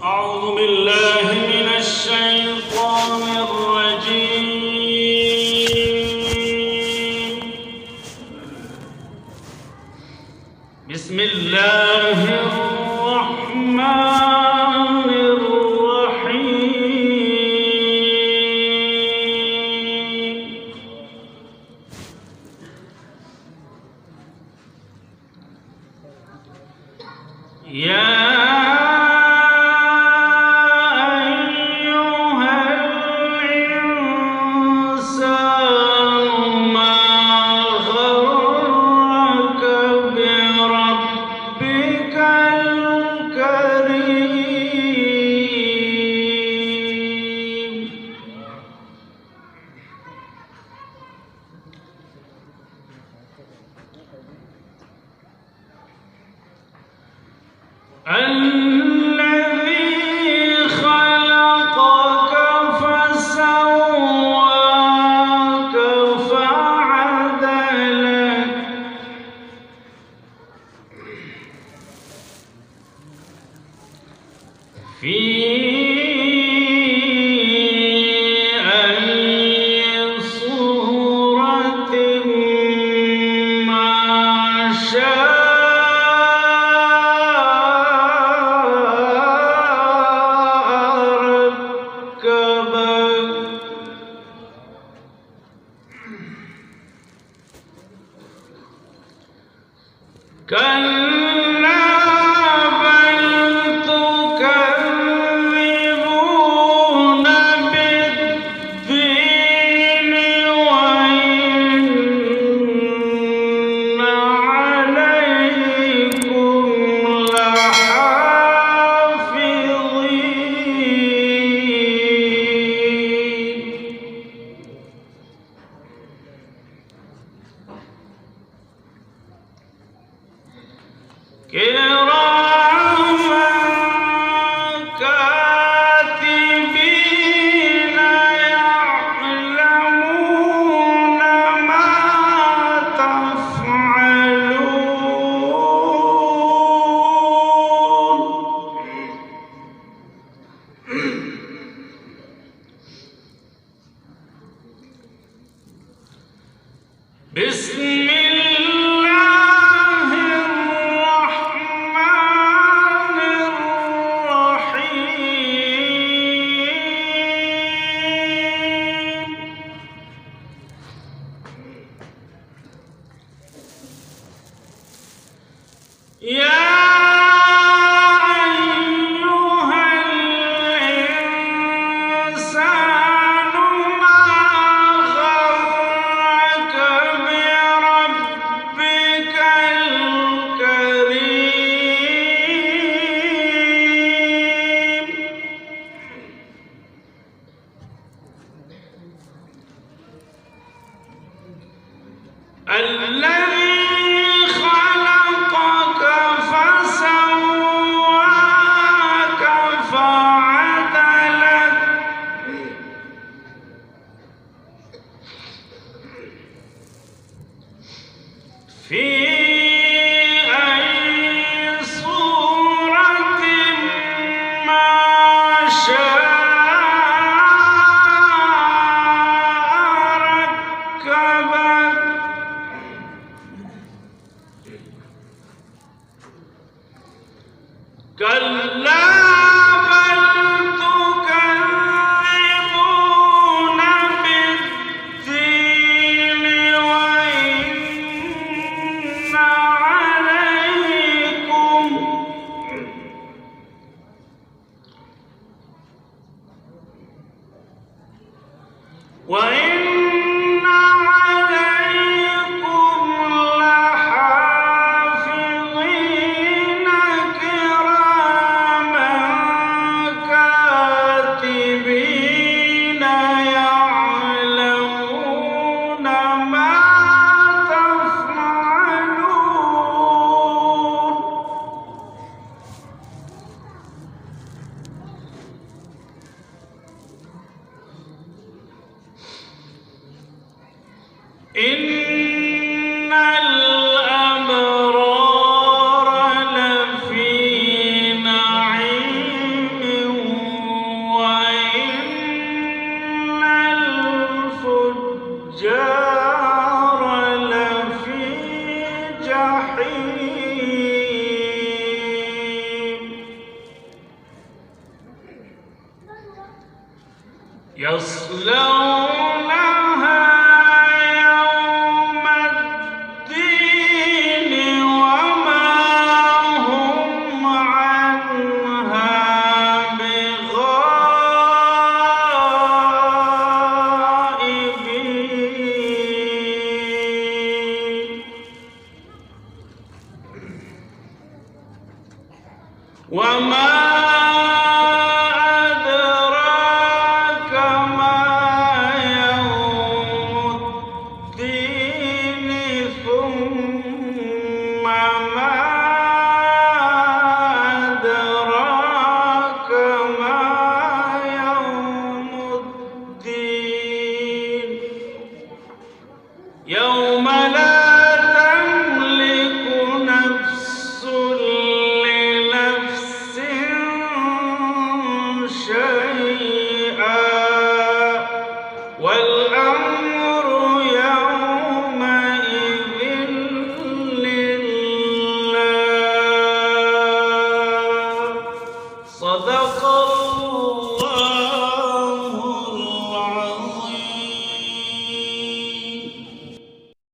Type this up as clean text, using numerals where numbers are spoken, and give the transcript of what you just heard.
أعوذ بالله من الشيطان الرجيم. بسم الله الرحمن الرحيم. يا الذي خلقك فسواك فعدلك في أي صورة ما شاء كلا بل تكذبون بالدين وإن عليكم لحافظين كراما كاتبين يعلمون ما تفعلون بسم الله الرحمن الرحيم. يا أيها الإنسان ما غرك بربك الكريم الذي خلقك فسواك فعدلك في أي صورة ما شاء ركبك كلا بل تكذبون بالدين وإن عليكم لحافظين كراما كاتبين يعلمون ما تفعلون إن الأبرار لفي نعيم يصلون